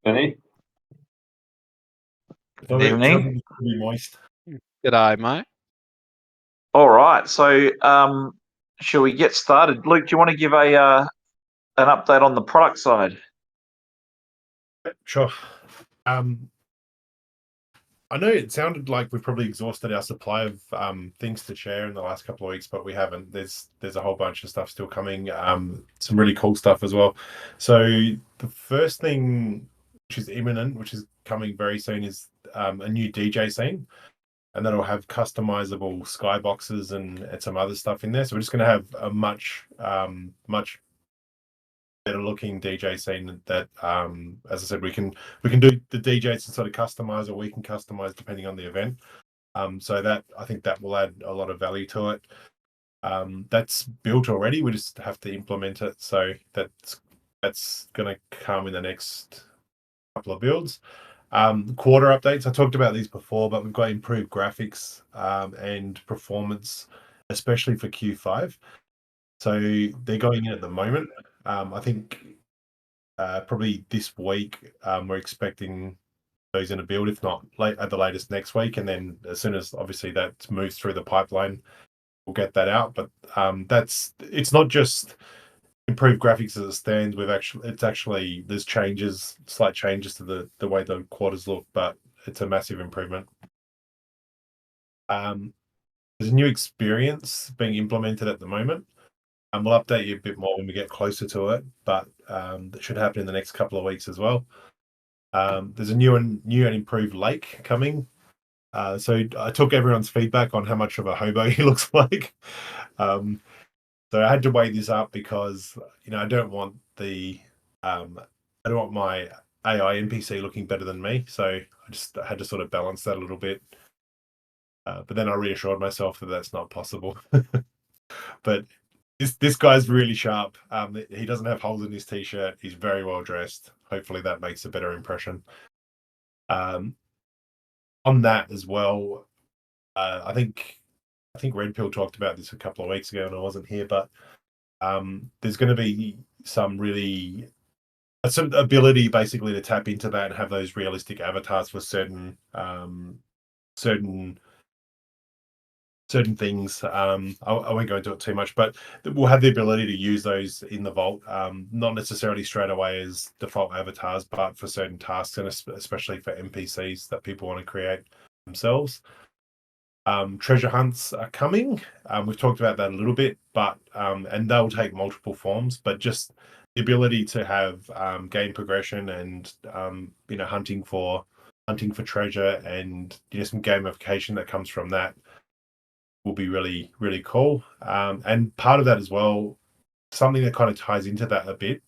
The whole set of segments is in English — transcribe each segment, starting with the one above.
Benny? Good evening. Pretty moist. G'day, mate. All right. So, shall we get started? Luke, do you want to give an update on the product side? Sure. I know it sounded like we've probably exhausted our supply of things to share in the last couple of weeks, but we haven't. There's a whole bunch of stuff still coming. Some really cool stuff as well. So the first thing, which is imminent, which is coming very soon, is a new DJ scene, and that'll have customizable skyboxes and some other stuff in there. So we're just going to have a much better looking DJ scene that, as I said, we can do the DJs to sort of customize, or we can customize depending on the event. So that, I think that will add a lot of value to it. That's built already. We just have to implement it. So that's going to come in the next couple of builds. Quarter updates. I talked about these before, but we've got improved graphics and performance, especially for Q5. So they're going in at the moment. I think probably this week we're expecting those in a build, if not late at the latest next week, and then as soon as obviously that moves through the pipeline, we'll get that out. But it's not just improved graphics as it stands. It's actually there's slight changes to the way the quarters look, but it's a massive improvement. There's a new experience being implemented at the moment. And we'll update you a bit more when we get closer to it, but that should happen in the next couple of weeks as well. There's a new and improved lake coming. So I took everyone's feedback on how much of a hobo he looks like. So I had to weigh this up because I don't want my AI NPC looking better than me. So I had to sort of balance that a little bit. But then I reassured myself that that's not possible. But this guy's really sharp. He doesn't have holes in his t-shirt. He's very well dressed. Hopefully that makes a better impression. On that as well, I think Red Pill talked about this a couple of weeks ago and I wasn't here, but there's going to be some ability basically to tap into that and have those realistic avatars for certain things. I won't go into it too much, but we'll have the ability to use those in the Vault, not necessarily straight away as default avatars, but for certain tasks and especially for NPCs that people want to create themselves. Treasure hunts are coming. We've talked about that a little bit, but and they'll take multiple forms, but just the ability to have game progression and hunting for treasure and some gamification that comes from that will be really, really cool. And part of that as well, something that kind of ties into that a bit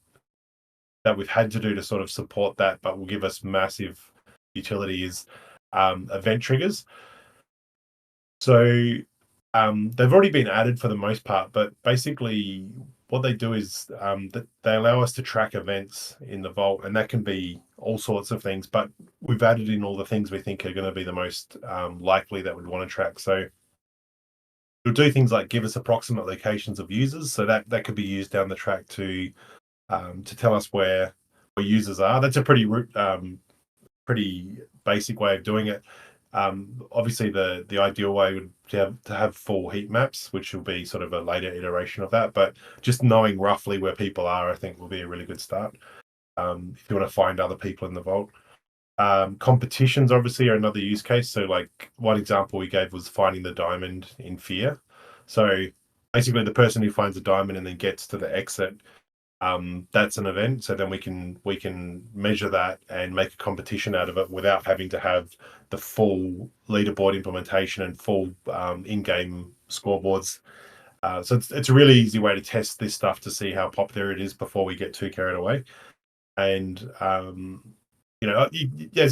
that we've had to do to sort of support that, but will give us massive utility is event triggers. So they've already been added for the most part, but basically what they do is that they allow us to track events in the Vault, and that can be all sorts of things, but we've added in all the things we think are going to be the most likely that we'd want to track. So you'll do things like give us approximate locations of users, so that could be used down the track to tell us where users are. That's a pretty basic way of doing it. Obviously, the ideal way would to have full heat maps, which will be sort of a later iteration of that. But just knowing roughly where people are, I think, will be a really good start. If you want to find other people in the Vault. Competitions obviously are another use case. So like one example we gave was finding the diamond in Fear. So basically the person who finds a diamond and then gets to the exit, that's an event. So then we can measure that and make a competition out of it without having to have the full leaderboard implementation and full in-game scoreboards. So it's a really easy way to test this stuff to see how popular it is before we get too carried away. And as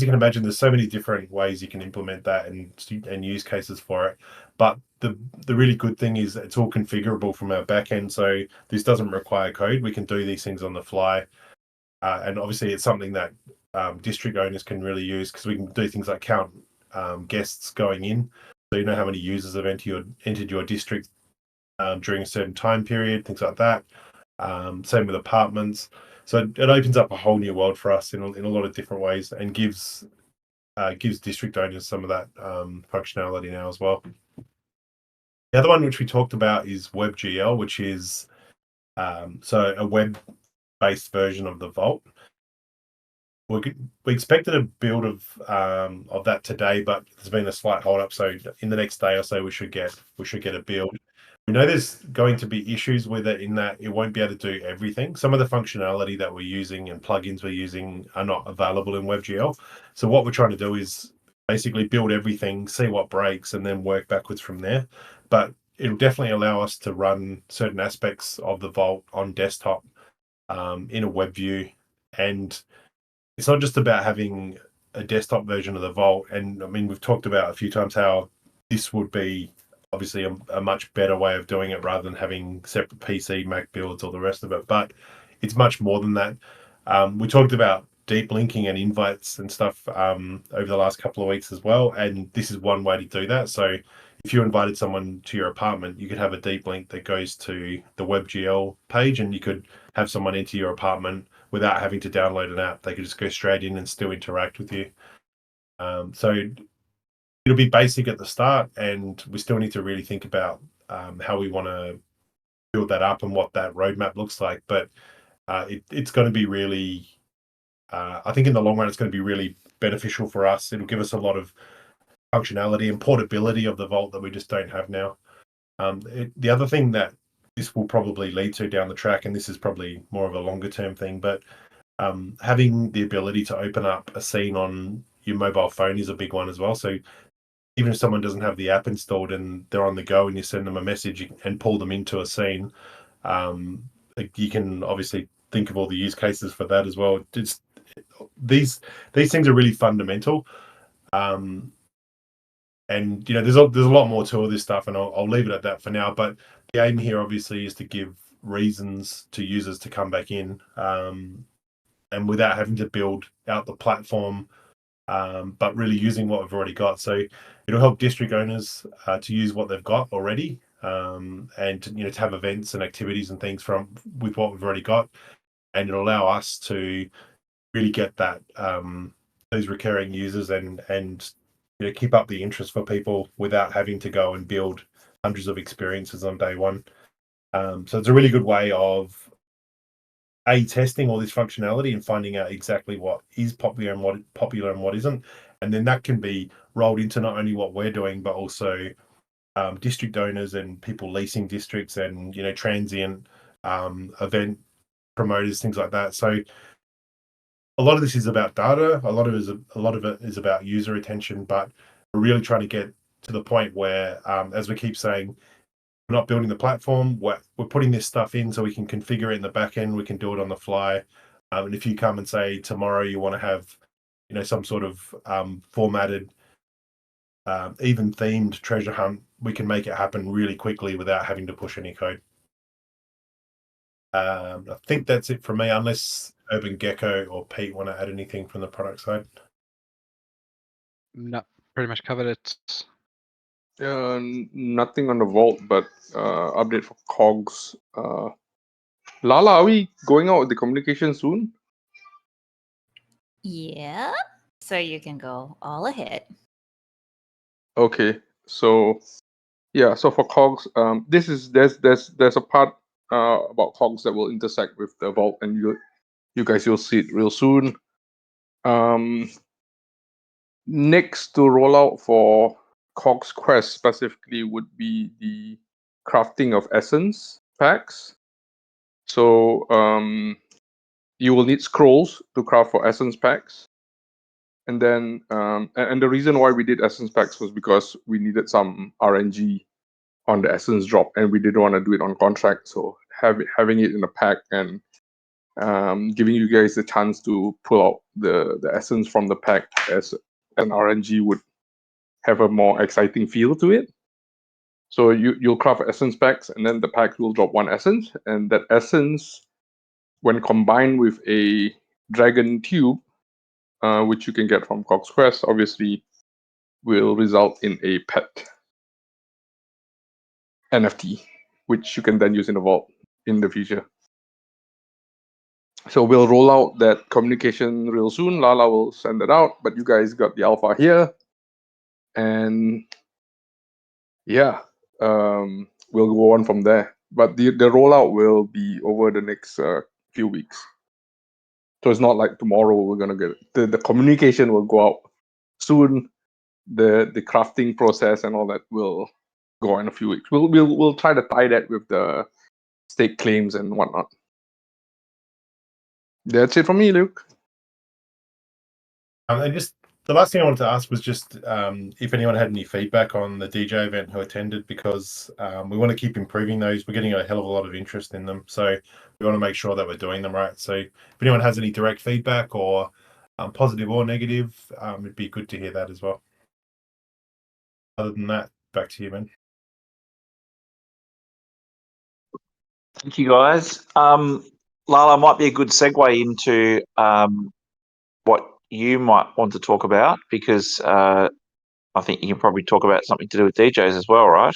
you can imagine, there's so many different ways you can implement that and use cases for it. But the really good thing is it's all configurable from our backend. So this doesn't require code. We can do these things on the fly. And obviously it's something that district owners can really use because we can do things like count guests going in. So you know how many users have entered your district during a certain time period, things like that. Same with apartments. So it opens up a whole new world for us in a lot of different ways, and gives district owners some of that functionality now as well. The other one which we talked about is WebGL, which is so a web-based version of the Vault. We expected a build of that today, but there's been a slight hold up. So in the next day or so, we should get a build. We know there's going to be issues with it in that it won't be able to do everything. Some of the functionality that we're using and plugins we're using are not available in WebGL. So what we're trying to do is basically build everything, see what breaks, and then work backwards from there. But it'll definitely allow us to run certain aspects of the Vault on desktop in a web view. And it's not just about having a desktop version of the Vault. And I mean, we've talked about a few times how this would be obviously a much better way of doing it rather than having separate PC, Mac builds, all the rest of it. But it's much more than that. We talked about deep linking and invites and stuff over the last couple of weeks as well. And this is one way to do that. So if you invited someone to your apartment, you could have a deep link that goes to the WebGL page, and you could have someone into your apartment without having to download an app. They could just go straight in and still interact with you. So it'll be basic at the start, and we still need to really think about how we want to build that up and what that roadmap looks like. But it's going to be really, I think in the long run, it's going to be really beneficial for us. It'll give us a lot of functionality and portability of the Vault that we just don't have now. The other thing that this will probably lead to down the track, and this is probably more of a longer term thing, but having the ability to open up a scene on your mobile phone is a big one as well. So even if someone doesn't have the app installed and they're on the go and you send them a message and pull them into a scene, you can obviously think of all the use cases for that as well. These things are really fundamental. And there's a lot more to all this stuff, and I'll leave it at that for now. But the aim here obviously is to give reasons to users to come back in, and without having to build out the platform, but really using what we've already got. So it'll help district owners to use what they've got already, and to have events and activities and things with what we've already got, and it'll allow us to really get that those recurring users and keep up the interest for people without having to go and build hundreds of experiences on day one. So it's a really good way of testing all this functionality and finding out exactly what is popular and what isn't, and then that can be rolled into not only what we're doing but also district owners and people leasing districts and transient event promoters, things like that. So a lot of this is about data. A lot of it is about user attention, but we're really trying to get to the point where, as we keep saying, we're not building the platform. We're putting this stuff in so we can configure it in the back end. We can do it on the fly. And if you come and say tomorrow you want to have, some sort of formatted, even themed treasure hunt, we can make it happen really quickly without having to push any code. I think that's it from me, unless Urban Gecko or Pete want to add anything from the product side. No, pretty much covered it. Nothing on the Vault, but update for KOGs. Lala, are we going out with the communication soon? Yeah. So you can go all ahead. Okay, so yeah, so for KOGs, there's a part about KOGs that will intersect with the Vault, and you guys will see it real soon. Next to roll out for KOGs Quest specifically would be the crafting of essence packs. So you will need scrolls to craft for essence packs. And then and the reason why we did essence packs was because we needed some RNG on the essence drop, and we didn't want to do it on contract. So having it in a pack and giving you guys the chance to pull out the essence from the pack as an RNG would have a more exciting feel to it. So you'll craft essence packs, and then the packs will drop one essence, and that essence, when combined with a dragon tube, which you can get from KOGs Quest, obviously will result in a pet NFT, which you can then use in the Vault in the future. So we'll roll out that communication real soon. Lala will send it out, but you guys got the alpha here. And yeah, we'll go on from there. But the rollout will be over the next few weeks. So it's not like tomorrow we're gonna get it. The communication will go out soon. The crafting process and all that will go in a few weeks. We'll try to tie that with the stake claims and whatnot. That's it from me, Luke. And just the last thing I wanted to ask was just if anyone had any feedback on the DJ event who attended, because we want to keep improving those. We're getting a hell of a lot of interest in them, so we want to make sure that we're doing them right. So if anyone has any direct feedback or positive or negative, it'd be good to hear that as well. Other than that, back to you, man. Thank you, guys. Lala, might be a good segue into what you might want to talk about, because I think you can probably talk about something to do with DJs as well, right?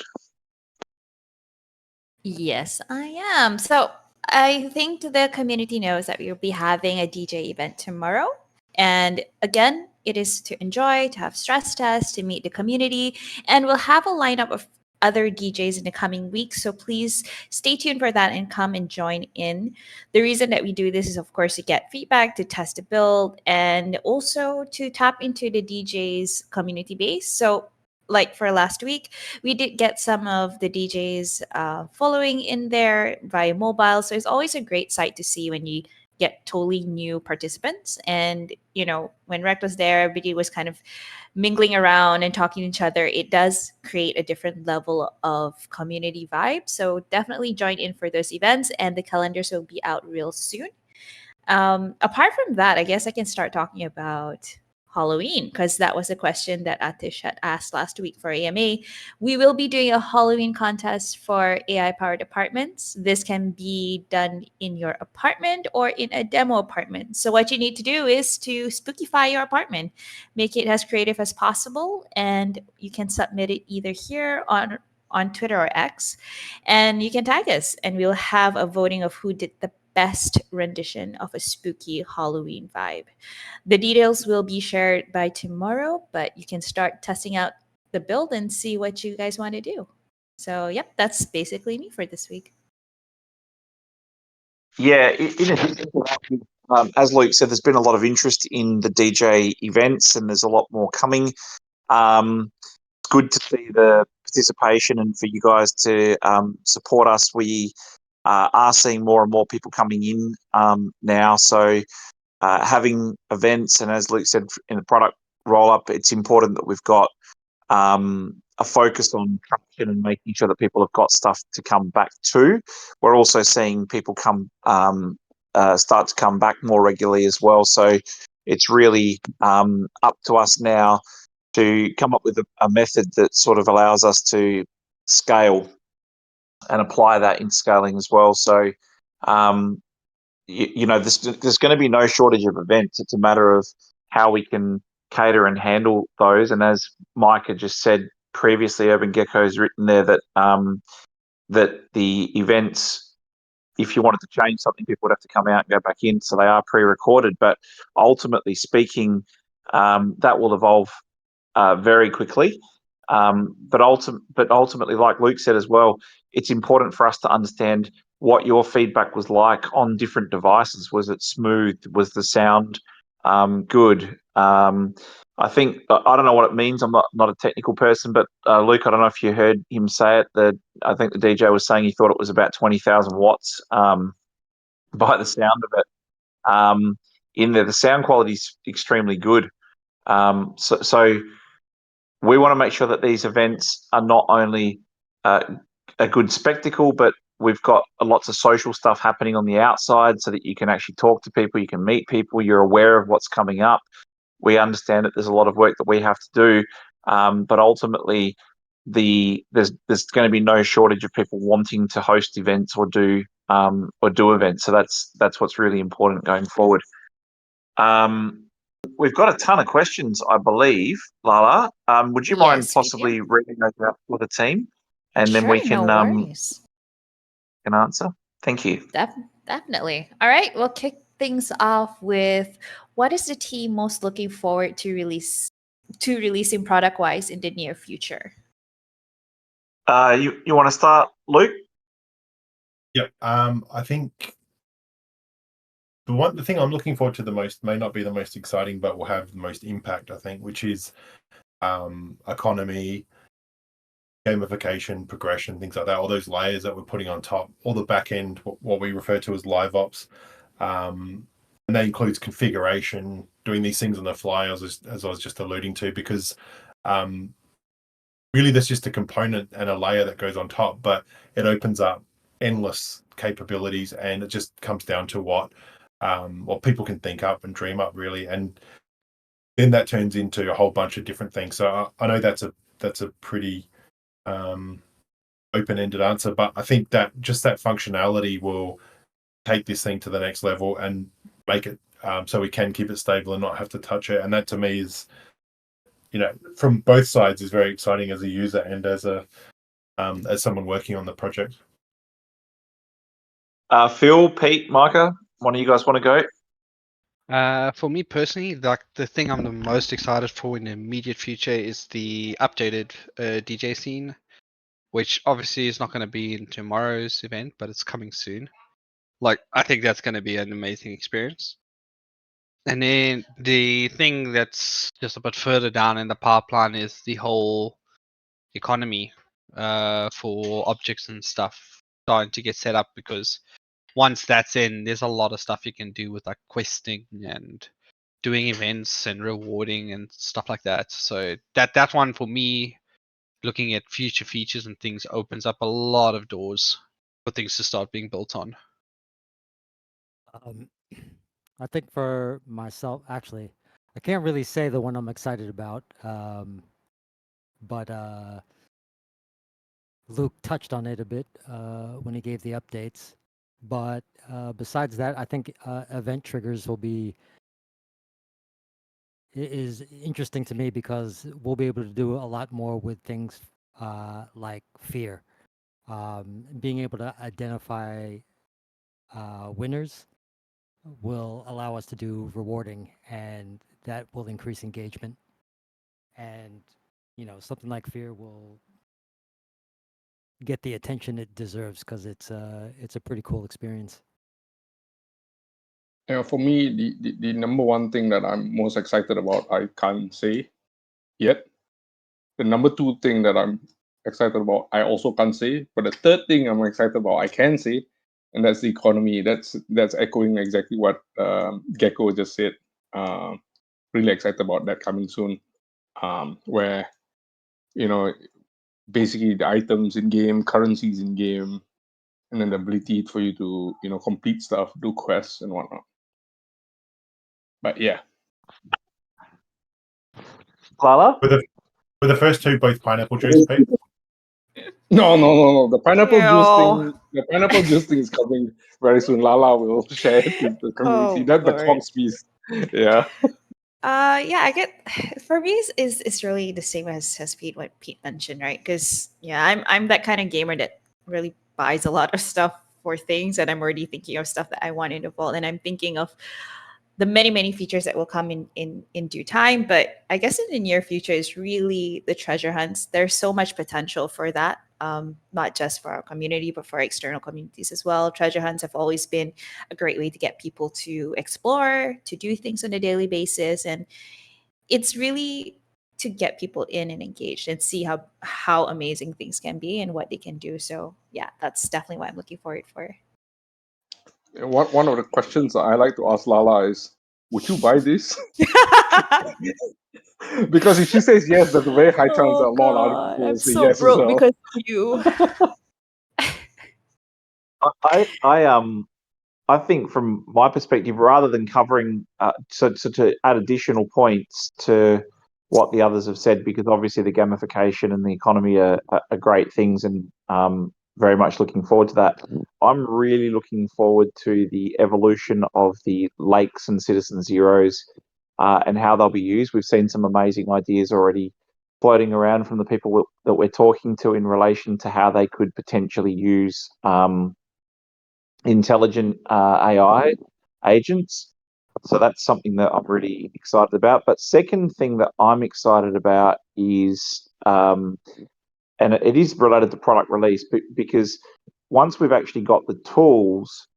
Yes, I am. So I think the community knows that we'll be having a DJ event tomorrow. And again, it is to enjoy, to have stress tests, to meet the community. And we'll have a lineup of other DJs in the coming weeks. So please stay tuned for that and come and join in. The reason that we do this is, of course, to get feedback, to test the build, and also to tap into the DJs community base. So like for last week, we did get some of the DJs following in there via mobile. So it's always a great sight to see when you get totally new participants. And, you know, when Rect was there, everybody was kind of mingling around and talking to each other. It does create a different level of community vibe. So definitely join in for those events, and the calendars will be out real soon. Apart from that, I guess I can start talking about Halloween, because that was a question that Atish had asked last week for AMA. We will be doing a Halloween contest for AI powered apartments. This can be done in your apartment or in a demo apartment. So what you need to do is to spookify your apartment, make it as creative as possible, and you can submit it either here on Twitter or X, and you can tag us, and we'll have a voting of who did the best rendition of a spooky Halloween vibe. The details will be shared by tomorrow, but you can start testing out the build and see what you guys want to do. So, yep, that's basically me for this week. Yeah, in addition to that, as Luke said, there's been a lot of interest in the DJ events, and there's a lot more coming. It's good to see the participation and for you guys to support us. We are seeing more and more people coming in now. So having events, and as Luke said, in the product roll-up, it's important that we've got a focus on traction and making sure that people have got stuff to come back to. We're also seeing people start to come back more regularly as well. So it's really up to us now to come up with a method that sort of allows us to scale and apply that in scaling as well. So, you know, there's going to be no shortage of events. It's a matter of how we can cater and handle those. And as Mike had just said previously, Urban Gecko's written there that that the events, if you wanted to change something, people would have to come out and go back in. So they are pre-recorded. But ultimately speaking, that will evolve very quickly. But ultimately, like Luke said as well, it's important for us to understand what your feedback was like on different devices. Was it smooth? Was the sound good? I think I don't know what it means. I'm not a technical person, but Luke, I don't know if you heard him say it. I think the DJ was saying he thought it was about 20,000 watts by the sound of it in there. The sound quality is extremely good. So we want to make sure that these events are not only a good spectacle, but we've got lots of social stuff happening on the outside so that you can actually talk to people, you can meet people, you're aware of what's coming up. We understand that there's a lot of work that we have to do, but ultimately there's going to be no shortage of people wanting to host events or do events. So that's what's really important going forward. We've got a ton of questions, I believe, Lala. Would you mind Yes, we possibly do. reading those out for the team, and then Sure, we can no worries. can answer? Thank you. Definitely. All right, we'll kick things off with what is the team most looking forward to releasing product wise in the near future? You want to start, Luke? Yep. I think the thing I'm looking forward to the most may not be the most exciting, but will have the most impact, I think, which is economy, gamification, progression, things like that. All those layers that we're putting on top, all the back end, what we refer to as live ops, and that includes configuration, doing these things on the fly, as I was just alluding to, because really that's just a component and a layer that goes on top, but it opens up endless capabilities, and it just comes down to what people can think up and dream up, really, and then that turns into a whole bunch of different things. So I know that's a pretty open-ended answer, but I think that just that functionality will take this thing to the next level and make it so we can keep it stable and not have to touch it. And that to me is, from both sides, is very exciting as a user and as someone working on the project. Phil, Pete, Micah, one of you guys want to go? For me personally, like the thing I'm the most excited for in the immediate future is the updated DJ scene, which obviously is not going to be in tomorrow's event, but it's coming soon. Like, I think that's going to be an amazing experience. And then the thing that's just a bit further down in the pipeline is the whole economy for objects and stuff starting to get set up, because once that's in, there's a lot of stuff you can do with like questing and doing events and rewarding and stuff like that. So that one for me, looking at future features and things, opens up a lot of doors for things to start being built on. I think for myself, actually, I can't really say the one I'm excited about, but Luke touched on it a bit when he gave the updates. But besides that, I think event triggers is interesting to me, because we'll be able to do a lot more with things like fear. Being able to identify winners will allow us to do rewarding, and that will increase engagement. And something like fear will get the attention it deserves, because it's a pretty cool experience. For me, the number one thing that I'm most excited about, I can't say yet. The number two thing that I'm excited about, I also can't say. But the third thing I'm excited about, I can say, and that's the economy. That's echoing exactly what Gecko just said. Really excited about that coming soon, where basically the items in game, currencies in game, and then the ability for you to complete stuff, do quests and whatnot. But yeah, Lala? Were the first two both pineapple juice, Pete? no. The pineapple juice Ew. thing. The pineapple juice thing is coming very soon. Lala will share it with the community. Oh, That's the Lord. Cogs piece. Yeah. Yeah, I get, for me is really the same as Pete, what Pete mentioned, right? Because I'm that kind of gamer that really buys a lot of stuff for things, and I'm already thinking of stuff that I want in the vault, and I'm thinking of the many features that will come in due time. But I guess in the near future is really the treasure hunts. There's so much potential for that, not just for our community, but for external communities as well. Treasure hunts have always been a great way to get people to explore, to do things on a daily basis, and it's really to get people in and engaged and see how amazing things can be and what they can do. So yeah, that's definitely what I'm looking forward for. One of the questions I like to ask Lala is, would you buy this? Because if she says yes, there's a very high chance that a lot of other people will say yes as well. because of you. I think from my perspective, rather than covering, so to add additional points to what the others have said, because obviously the gamification and the economy are great things, and very much looking forward to that. I'm really looking forward to the evolution of the lakes and Citizen Zeros and how they'll be used. We've seen some amazing ideas already floating around from the people that we're talking to in relation to how they could potentially use intelligent AI agents. So that's something that I'm really excited about. But second thing that I'm excited about is, and it is related to product release, because once we've actually got the tools,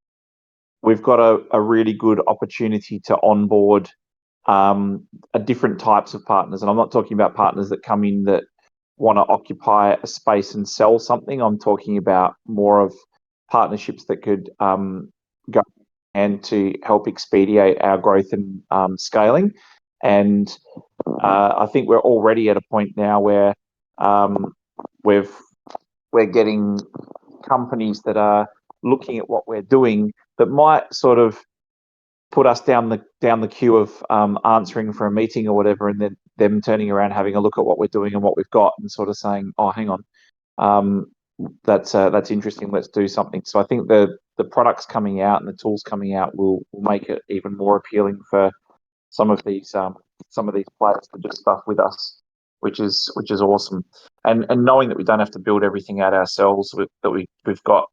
we've got a really good opportunity to onboard different types of partners. And I'm not talking about partners that come in that want to occupy a space and sell something. I'm talking about more of partnerships that could go and to help expedite our growth and scaling. And I think we're already at a point now where we're getting companies that are looking at what we're doing that might sort of put us down the queue of answering for a meeting or whatever, and then them turning around, having a look at what we're doing and what we've got, and sort of saying, "Oh, hang on, that's interesting. Let's do something." So I think the products coming out and the tools coming out will make it even more appealing for some of these players to do stuff with us, which is awesome. And knowing that we don't have to build everything out ourselves, that we've got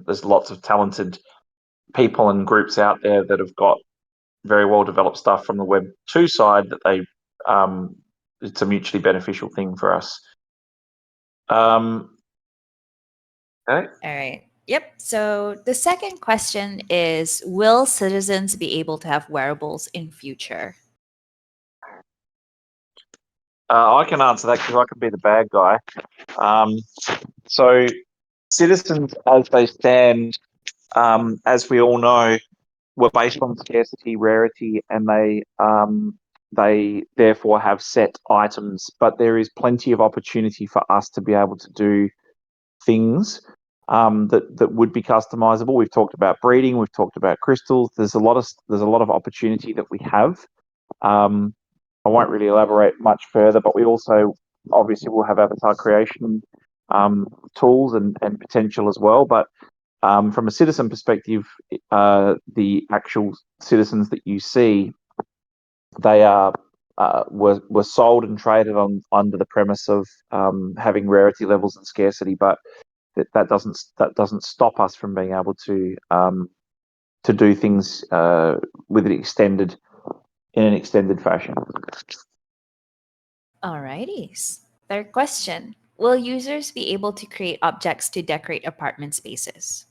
there's lots of talented people and groups out there that have got very well developed stuff from the Web 2 side that they it's a mutually beneficial thing for us. Okay. All right. Yep. So the second question is, will citizens be able to have wearables in future? I can answer that because I can be the bad guy. So citizens, as they stand, as we all know, were based on scarcity, rarity, and they therefore have set items. But there is plenty of opportunity for us to be able to do things that would be customizable. We've talked about breeding, we've talked about crystals. There's a lot of opportunity that we have. I won't really elaborate much further, but we also obviously will have avatar creation tools and potential as well. But from a citizen perspective, the actual citizens that you see, they were sold and traded on under the premise of having rarity levels and scarcity, but that doesn't stop us from being able to do things with an extended fashion. Alrighty. Third question. Will users be able to create objects to decorate apartment spaces?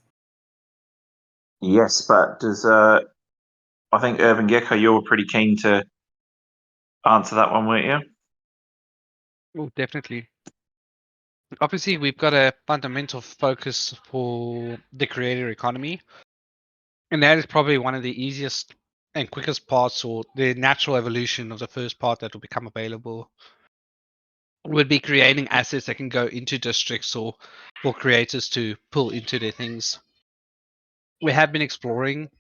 Yes, but does I think Urban Gecko, you were pretty keen to answer that one, weren't you? Oh, definitely. Obviously, we've got a fundamental focus for the creator economy, and that is probably one of the easiest and quickest parts, or the natural evolution of the first part that will become available would be creating assets that can go into districts or for creators to pull into their things. We have been exploring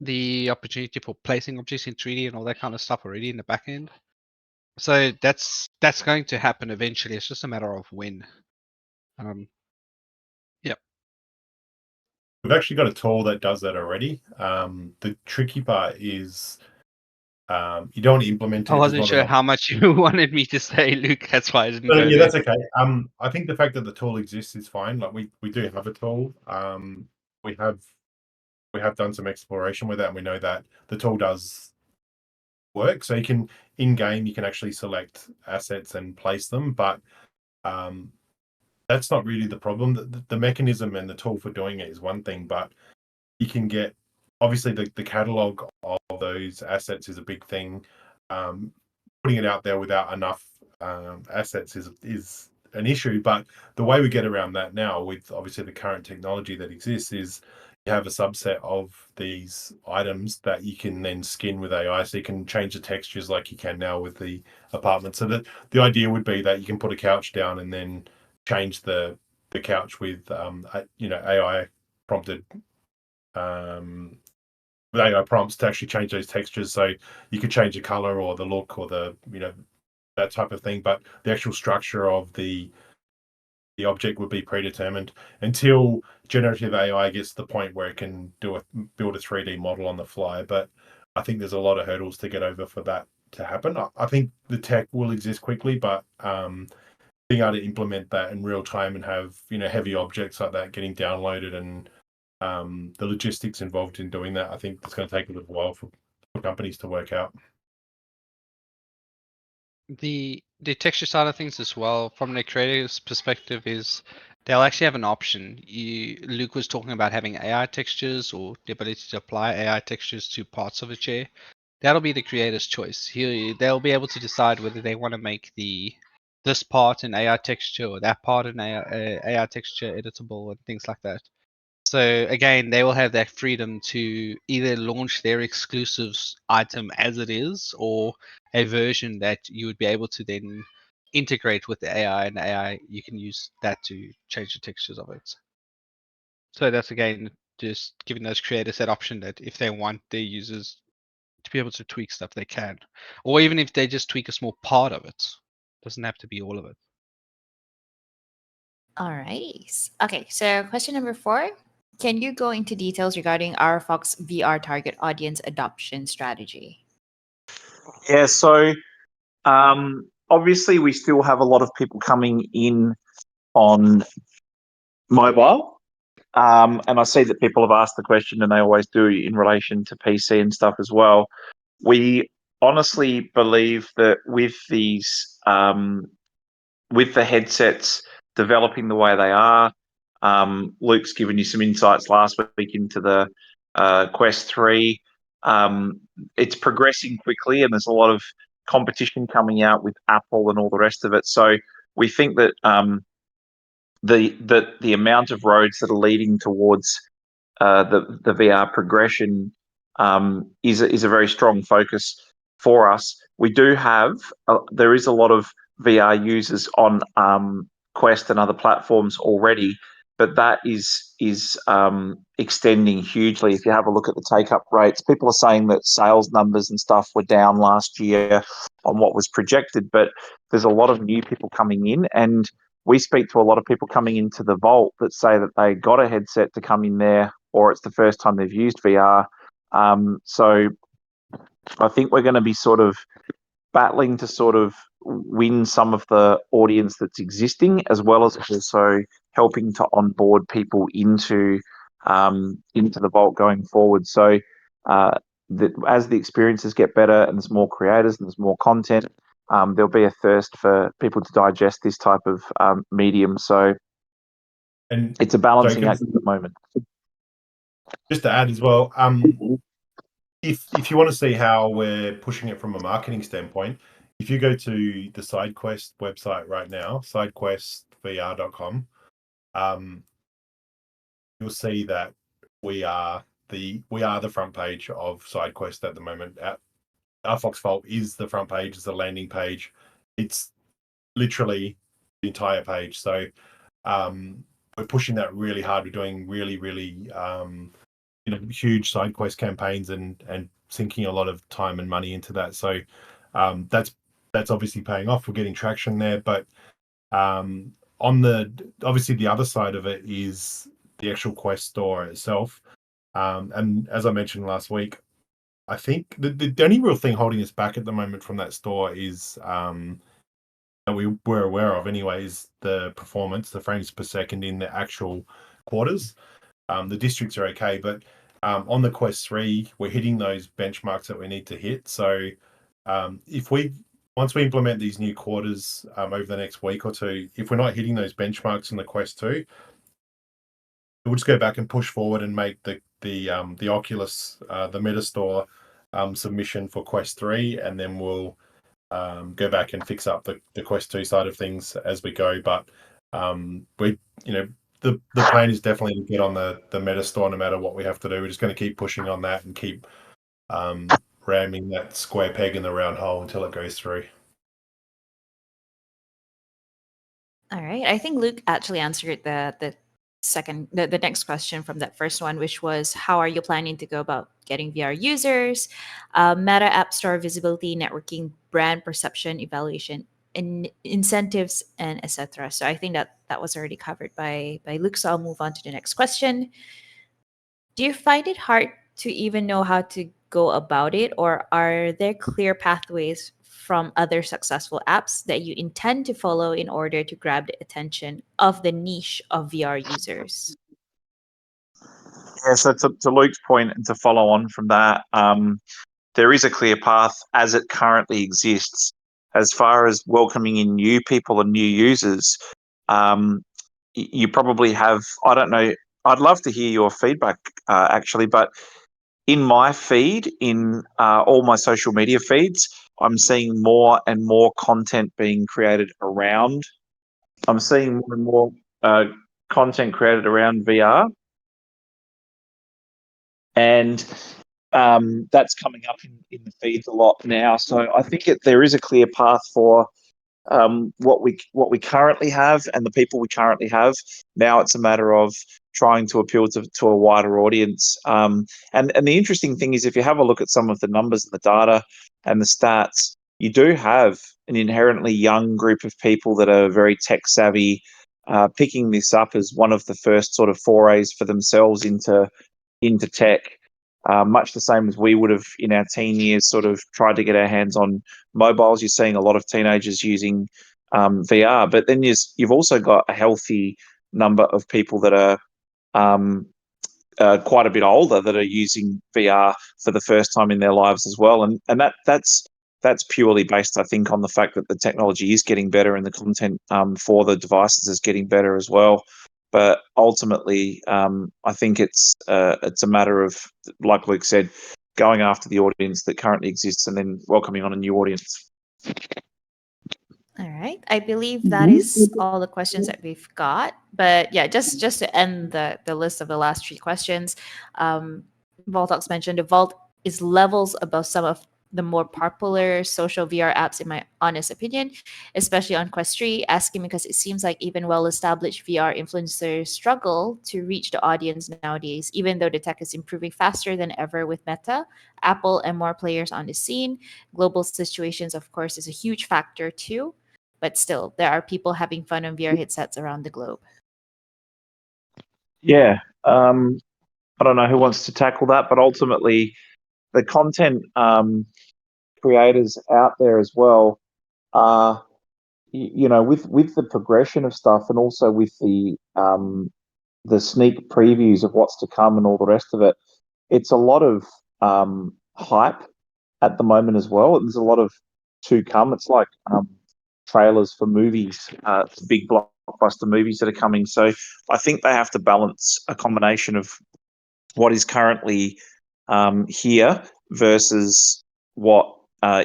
the opportunity for placing objects in 3D and all that kind of stuff already in the back end. So that's going to happen eventually. It's just a matter of when. Yep. We've actually got a tool that does that already. The tricky part is you don't want to implement it. I wasn't sure how much you wanted me to say, Luke. That's why I didn't go yeah, there. that's okay. I think the fact that the tool exists is fine. Like we do have a tool. We have done some exploration with it, and we know that the tool does work. So you can in game you can actually select assets and place them, but that's not really the problem. The mechanism and the tool for doing it is one thing, but you can get obviously the catalog of those assets is a big thing. Putting it out there without enough assets is an issue, but the way we get around that now with obviously the current technology that exists is you have a subset of these items that you can then skin with AI, so you can change the textures like you can now with the apartment. So that the idea would be that you can put a couch down and then change the couch with AI prompted with AI prompts to actually change those textures. So you could change the color or the look or the that type of thing, but the actual structure of the object would be predetermined until generative AI gets to the point where it can build a 3D model on the fly. But I think there's a lot of hurdles to get over for that to happen. I think the tech will exist quickly, but being able to implement that in real time and have heavy objects like that getting downloaded and the logistics involved in doing that, I think it's going to take a little while for companies to work out. The texture side of things as well, from the creator's perspective, is they'll actually have an option. Luke was talking about having AI textures or the ability to apply AI textures to parts of a chair. That'll be the creator's choice. They'll be able to decide whether they want to make this part an AI texture or that part an AI texture editable and things like that. So again, they will have that freedom to either launch their exclusives item as it is, or a version that you would be able to then integrate with the AI, and the AI you can use that to change the textures of it. So that's again just giving those creators that option that if they want their users to be able to tweak stuff, they can, or even if they just tweak a small part of it, doesn't have to be all of it. All right. Okay, so question number 4. Can you go into details regarding RFOX VR target audience adoption strategy? Yeah, so obviously we still have a lot of people coming in on mobile. And I see that people have asked the question, and they always do, in relation to PC and stuff as well. We honestly believe that with the headsets developing the way they are, Luke's given you some insights last week into the Quest 3. It's progressing quickly, and there's a lot of competition coming out with Apple and all the rest of it. So we think that the amount of roads that are leading towards the VR progression is a very strong focus for us. We do have there is a lot of VR users on Quest and other platforms already, but that is extending hugely. If you have a look at the take-up rates, people are saying that sales numbers and stuff were down last year on what was projected, but there's a lot of new people coming in, and we speak to a lot of people coming into the Vault that say that they got a headset to come in there, or it's the first time they've used VR. So I think we're going to be sort of battling to sort of win some of the audience that's existing, as well as also helping to onboard people into the Vault going forward. So as the experiences get better and there's more creators and there's more content, there'll be a thirst for people to digest this type of medium. So And it's a balancing act at the moment. Just to add as well, if you want to see how we're pushing it from a marketing standpoint, if you go to the SideQuest website right now, sidequestvr.com, you'll see that we are the front page of SideQuest at the moment. RFOX Vault is the front page, it's the landing page. It's literally the entire page. So we're pushing that really hard. We're doing really, really huge side quest campaigns and sinking a lot of time and money into that. So that's obviously paying off. We're getting traction there. But on obviously the other side of it is the actual Quest store itself. And as I mentioned last week, I think the only real thing holding us back at the moment from that store is that we were aware of anyways, the performance, the frames per second in the actual quarters. The districts are okay, but on the Quest 3, we're hitting those benchmarks that we need to hit. So once we implement these new quarters over the next week or two, if we're not hitting those benchmarks in the Quest 2, we'll just go back and push forward and make the Oculus, the Meta Store submission for Quest 3, and then we'll go back and fix up the Quest 2 side of things as we go. But the plan is definitely to get on the Meta Store no matter what we have to do. We're just going to keep pushing on that and keep ramming that square peg in the round hole until it goes through. All right. I think Luke actually answered the next question from that first one, which was, how are you planning to go about getting VR users, Meta App Store visibility, networking, brand perception, evaluation, incentives, and etc. So I think that was already covered by Luke. So I'll move on to the next question. Do you find it hard to even know how to go about it, or are there clear pathways from other successful apps that you intend to follow in order to grab the attention of the niche of VR users? Yeah, so to Luke's point and to follow on from that, there is a clear path as it currently exists. As far as welcoming in new people and new users, you probably have, I don't know, I'd love to hear your feedback actually, but in my feed, in all my social media feeds, I'm seeing more and more content being created around. I'm seeing more and more content created around VR. And that's coming up in the feeds a lot now. So I think there is a clear path for what we currently have and the people we currently have. Now it's a matter of trying to appeal to a wider audience. And the interesting thing is, if you have a look at some of the numbers and the data and the stats, you do have an inherently young group of people that are very tech savvy, picking this up as one of the first sort of forays for themselves into tech. Much the same as we would have in our teen years sort of tried to get our hands on mobiles. You're seeing a lot of teenagers using VR, but then you've also got a healthy number of people that are quite a bit older that are using VR for the first time in their lives as well, and that's purely based, I think, on the fact that the technology is getting better and the content for the devices is getting better as well. But ultimately, I think it's a matter of, like Luke said, going after the audience that currently exists and then welcoming on a new audience. All right. I believe that is all the questions that we've got. But yeah, just to end the list of the last 3 questions, Valtox mentioned the Vault is levels above some of the more popular social VR apps, in my honest opinion, especially on Quest 3, asking because it seems like even well-established VR influencers struggle to reach the audience nowadays, even though the tech is improving faster than ever with Meta, Apple, and more players on the scene. Global situations, of course, is a huge factor too. But still, there are people having fun on VR headsets around the globe. Yeah. I don't know who wants to tackle that, but ultimately, the content creators out there as well are, with the progression of stuff and also with the sneak previews of what's to come and all the rest of it, it's a lot of hype at the moment as well. There's a lot of to come. It's like trailers for movies, big blockbuster movies that are coming. So I think they have to balance a combination of what is currently here versus what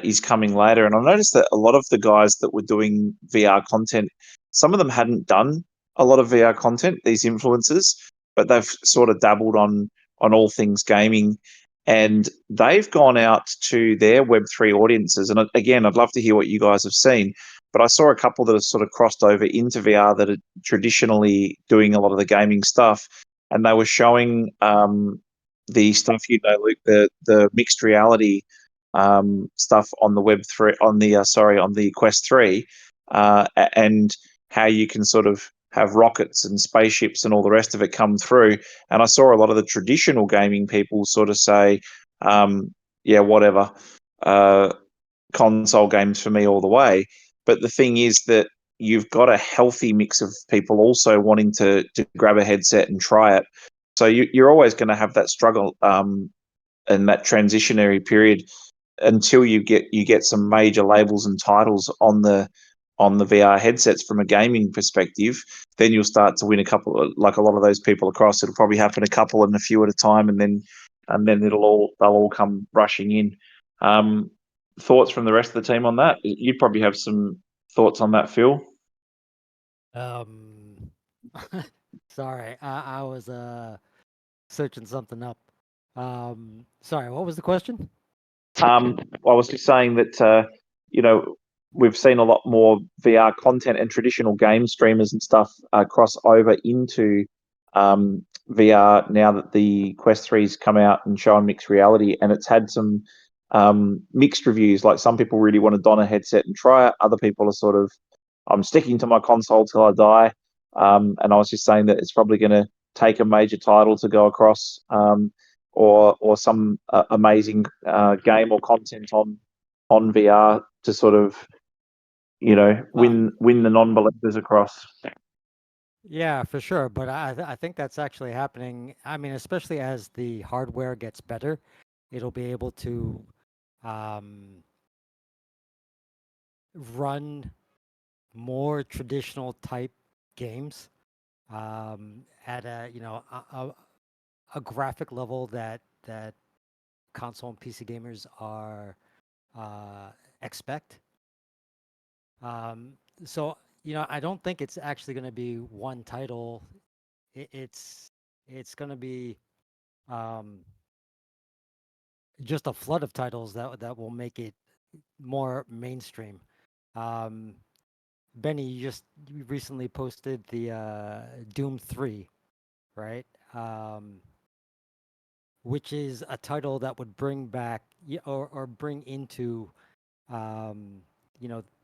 is coming later. And I noticed that a lot of the guys that were doing VR content, some of them hadn't done a lot of VR content, these influencers, but they've sort of dabbled on all things gaming. And they've gone out to their Web3 audiences. And again, I'd love to hear what you guys have seen. But I saw a couple that have sort of crossed over into VR that are traditionally doing a lot of the gaming stuff, and they were showing the stuff, Luke, the mixed reality stuff on the Web3, on the Quest 3, and how you can sort of have rockets and spaceships and all the rest of it come through. And I saw a lot of the traditional gaming people sort of say, yeah, whatever, console games for me all the way. But the thing is that you've got a healthy mix of people also wanting to grab a headset and try it. So you're always going to have that struggle and that transitionary period until you get some major labels and titles on the VR headsets from a gaming perspective. Then you'll start to win a couple of, like a lot of those people across. It'll probably happen a couple and a few at a time, and then they'll all come rushing in. Thoughts from the rest of the team on that? You'd probably have some thoughts on that, Phil. Sorry, I was searching something up. Sorry, what was the question? I was just saying that we've seen a lot more VR content and traditional game streamers and stuff cross over into VR now that the Quest 3's come out and shown mixed reality, and it's had some mixed reviews. Like, some people really want to don a headset and try it. Other people are sort of, I'm sticking to my console till I die. And I was just saying that it's probably going to take a major title to go across, or some amazing game or content on VR to sort of, win the non-believers across. Yeah, for sure. But I think that's actually happening. I mean, especially as the hardware gets better, it'll be able to um, run more traditional type games at a a graphic level that console and PC gamers are expect. Um, so I don't think it's actually going to be one title. It's going to be um, just a flood of titles that will make it more mainstream. Um, Benny, you recently posted the Doom 3, right? Which is a title that would bring back or bring into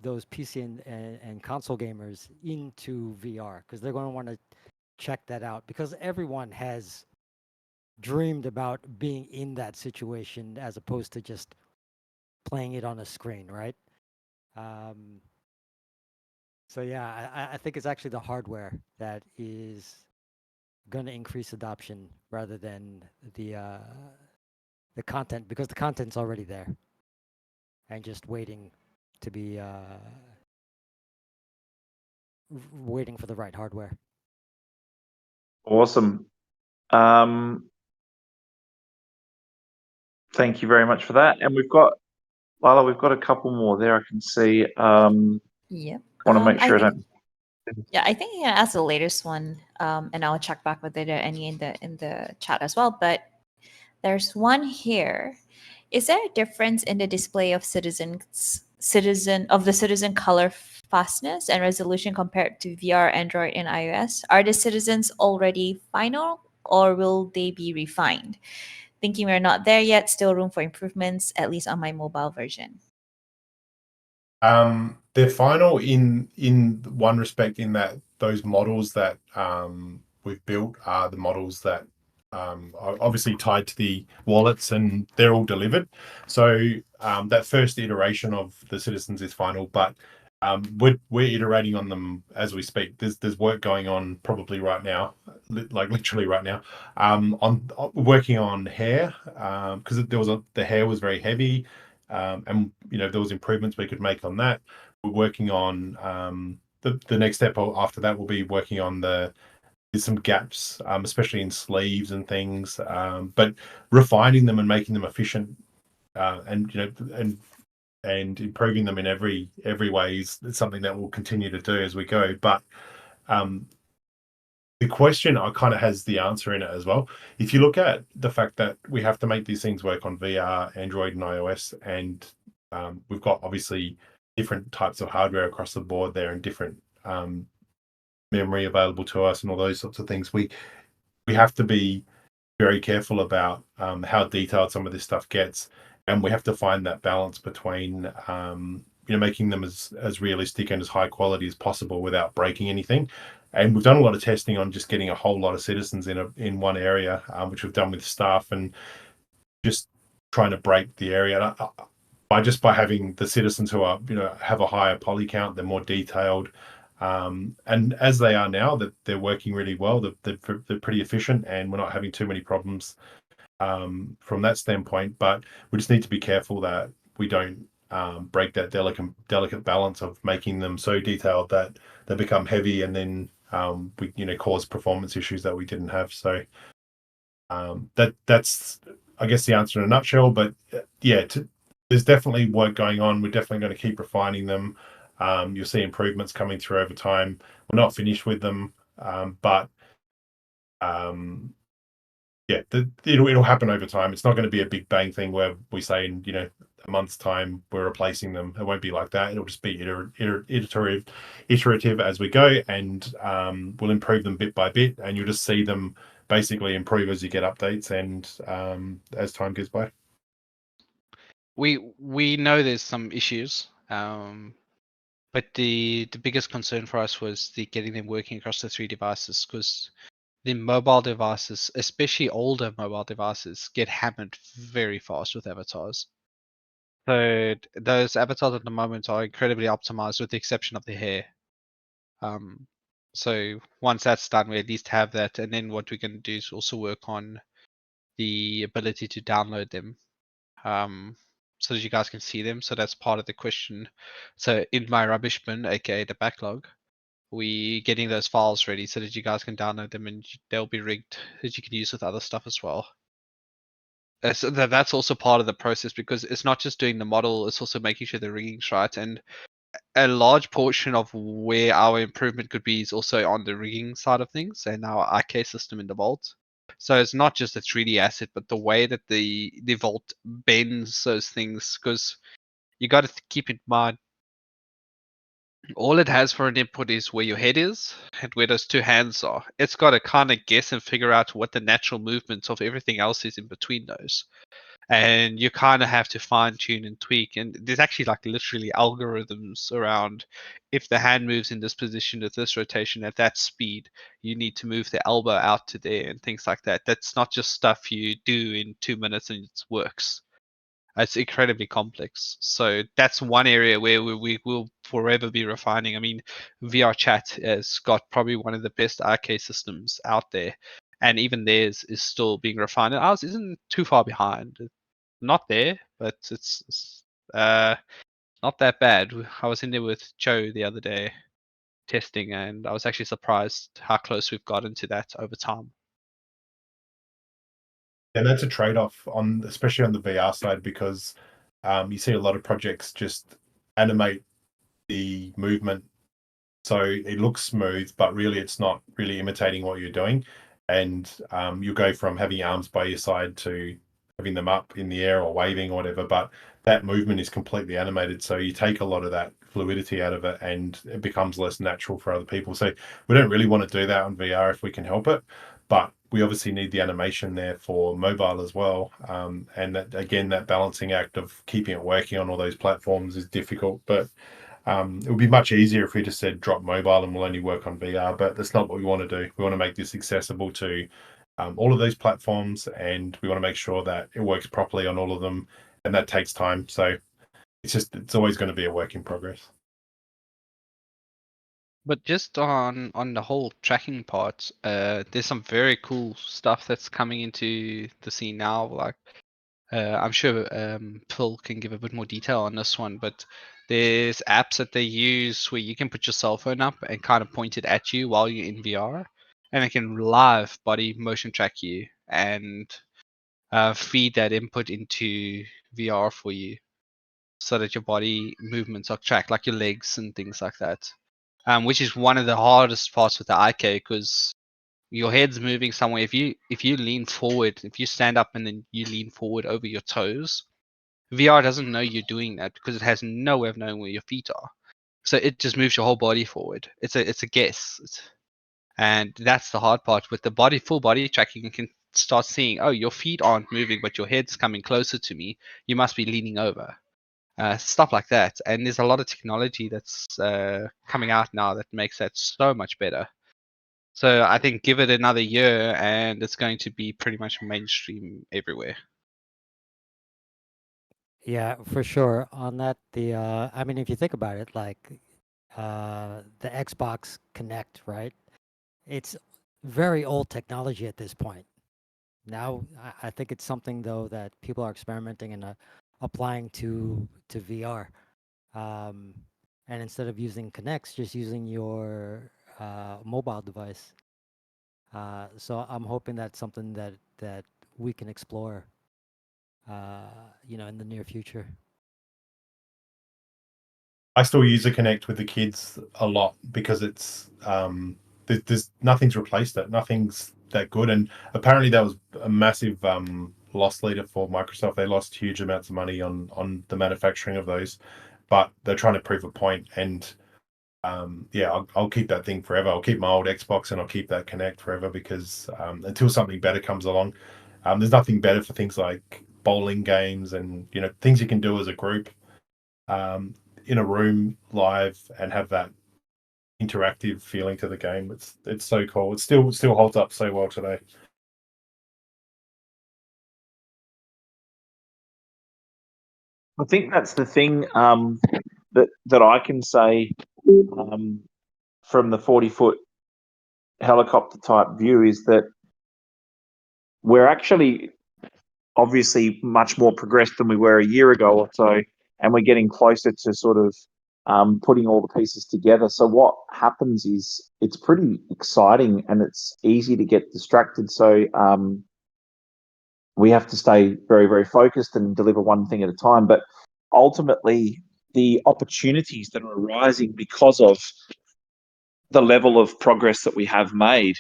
those PC and console gamers into VR because they're going to want to check that out because everyone has dreamed about being in that situation as opposed to just playing it on a screen, right? Um, so yeah, I think it's actually the hardware that is going to increase adoption rather than the content because the content's already there and just waiting to be waiting for the right hardware. Awesome. Thank you very much for that. And we've got, Lala, we've got a couple more there I can see. Yep. Want to make I sure I think don't. Yeah, I think you can ask the latest one, and I'll check back whether there are any in the chat as well. But there's one here. Is there a difference in the display of the citizen color fastness and resolution compared to VR, Android, and iOS? Are the citizens already final, or will they be refined? Thinking we're not there yet, still room for improvements, at least on my mobile version. They're final in one respect, in that those models that we've built are the models that are obviously tied to the wallets, and they're all delivered. So that first iteration of the citizens is final, but we're iterating on them as we speak. There's work going on probably right now, like literally right now, on working on hair, because the hair was very heavy. And there was improvements we could make on that. We're working on the next step after that will be working on there's some gaps, especially in sleeves and things, but refining them and making them efficient, and and improving them in every way is something that we'll continue to do as we go. But the question kind of has the answer in it as well. If you look at the fact that we have to make these things work on VR, Android, and iOS, and we've got obviously different types of hardware across the board there, and different memory available to us, and all those sorts of things, we have to be very careful about how detailed some of this stuff gets, and we have to find that balance between making them as realistic and as high quality as possible without breaking anything. And we've done a lot of testing on just getting a whole lot of citizens in one area, which we've done with staff, and just trying to break the area by having the citizens who are have a higher poly count, they're more detailed. And as they are now, that they're working really well, they're pretty efficient, and we're not having too many problems from that standpoint. But we just need to be careful that we don't break that delicate balance of making them so detailed that they become heavy, and then we cause performance issues that we didn't have. So that's I guess the answer in a nutshell. But yeah, there's definitely work going on. We're definitely going to keep refining them. You'll see improvements coming through over time. We're not finished with them, but yeah, it'll happen over time. It's not going to be a big bang thing where we say in a month's time we're replacing them. It won't be like that. It'll just be iterative as we go, and we'll improve them bit by bit, and you'll just see them basically improve as you get updates and as time goes by. We know there's some issues, but the biggest concern for us was getting them working across the 3 devices, because the mobile devices, especially older mobile devices, get hammered very fast with avatars. So those avatars at the moment are incredibly optimized, with the exception of the hair. So once that's done, we at least have that, and then what we're going to do is also work on the ability to download them, so that you guys can see them. So that's part of the question. So in my rubbish bin, aka the backlog, we getting those files ready so that you guys can download them, and they'll be rigged that you can use with other stuff as well. So that's also part of the process, because it's not just doing the model, it's also making sure the rigging's right. And a large portion of where our improvement could be is also on the rigging side of things and our IK system in the Vault. So it's not just a 3D asset, but the way that the Vault bends those things, because you got to keep in mind, all it has for an input is where your head is and where those two hands are. It's got to kind of guess and figure out what the natural movements of everything else is in between those. And you kind of have to fine tune and tweak. And there's actually like literally algorithms around, if the hand moves in this position at this rotation at that speed, you need to move the elbow out to there and things like that. That's not just stuff you do in 2 minutes and it works. It's incredibly complex. So that's one area where we will forever be refining. I mean, VR chat has got probably one of the best arcade systems out there, and even theirs is still being refined. And ours isn't too far behind. Not there, but it's not that bad. I was in there with Joe the other day testing, and I was actually surprised how close we've gotten to that over time. And that's a trade-off on, especially on the VR side, because you see a lot of projects just animate the movement so it looks smooth, but really it's not really imitating what you're doing. And you go from having arms by your side to having them up in the air or waving or whatever, but that movement is completely animated. So you take a lot of that fluidity out of it and it becomes less natural for other people. So we don't really want to do that on VR if we can help it. But we obviously need the animation there for mobile as well. And that, again, that balancing act of keeping it working on all those platforms is difficult. But it would be much easier if we just said drop mobile and we'll only work on VR, but that's not what we want to do. We want to make this accessible to all of those platforms, and we want to make sure that it works properly on all of them, and that takes time. So it's always going to be a work in progress. But just on the whole tracking part, there's some very cool stuff that's coming into the scene now. Like, I'm sure Phil can give a bit more detail on this one, but there's apps that they use where you can put your cell phone up and kind of point it at you while you're in VR, and it can live body motion track you and feed that input into VR for you, so that your body movements are tracked, like your legs and things like that. Which is one of the hardest parts with the IK, because your head's moving somewhere. If you lean forward, if you stand up and then you lean forward over your toes, VR doesn't know you're doing that because it has no way of knowing where your feet are. So it just moves your whole body forward. It's a guess. And that's the hard part with the full body tracking. You can start seeing, oh, your feet aren't moving, but your head's coming closer to me. You must be leaning over. Stuff like that. And there's a lot of technology that's coming out now that makes that so much better. So I think give it another year and it's going to be pretty much mainstream everywhere. Yeah, for sure. On that, I mean, if you think about it, like the Xbox Connect, right? It's very old technology at this point. Now, I think it's something though that people are experimenting and applying to VR. Um, and instead of using Connects, just using your mobile device. So I'm hoping that's something that we can explore, in the near future. I still use a Connect with the kids a lot because it's there's nothing's replaced it. Nothing's that good, and apparently that was a massive loss leader for Microsoft. They lost huge amounts of money on the manufacturing of those, but they're trying to prove a point. And yeah, I'll keep that thing forever. I'll keep my old Xbox and I'll keep that Connect forever because until something better comes along, there's nothing better for things like bowling games and things you can do as a group. In a room live and have that interactive feeling to the game. It's so cool. It still holds up so well today. I think that's the thing that I can say from the 40-foot helicopter type view is that we're actually obviously much more progressed than we were a year ago or so, and we're getting closer to sort of putting all the pieces together. So what happens is it's pretty exciting and it's easy to get distracted. So we have to stay very, very focused and deliver one thing at a time. But ultimately, the opportunities that are arising because of the level of progress that we have made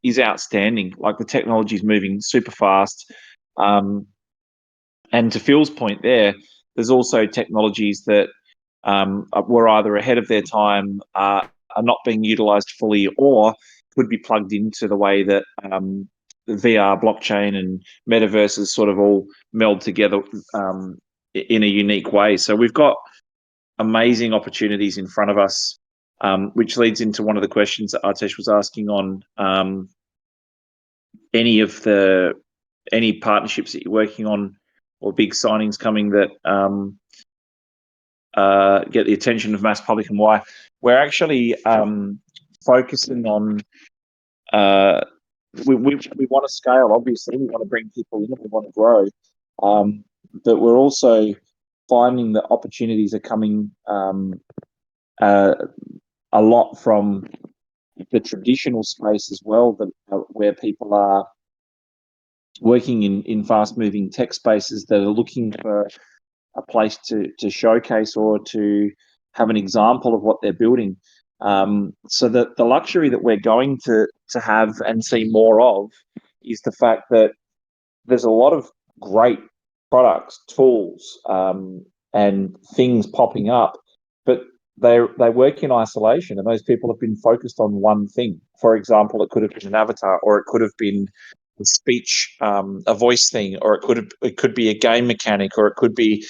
is outstanding. Like the technology is moving super fast. And to Phil's point there's also technologies that were either ahead of their time, are not being utilized fully, or could be plugged into the way that the VR, blockchain, and metaverses sort of all meld together in a unique way. So we've got amazing opportunities in front of us, which leads into one of the questions that Artesh was asking on any partnerships that you're working on or big signings coming that get the attention of mass public, and why. We're actually focusing on we want to scale. Obviously, we want to bring people in, we want to grow, but we're also finding that opportunities are coming a lot from the traditional space as well, that where people are working in fast-moving tech spaces that are looking for a place to showcase or to have an example of what they're building. So that the luxury that we're going to have and see more of is the fact that there's a lot of great products, tools, and things popping up, but they work in isolation, and those people have been focused on one thing. For example, it could have been an avatar, or it could have been a speech, a voice thing, or it could be a game mechanic, or it could be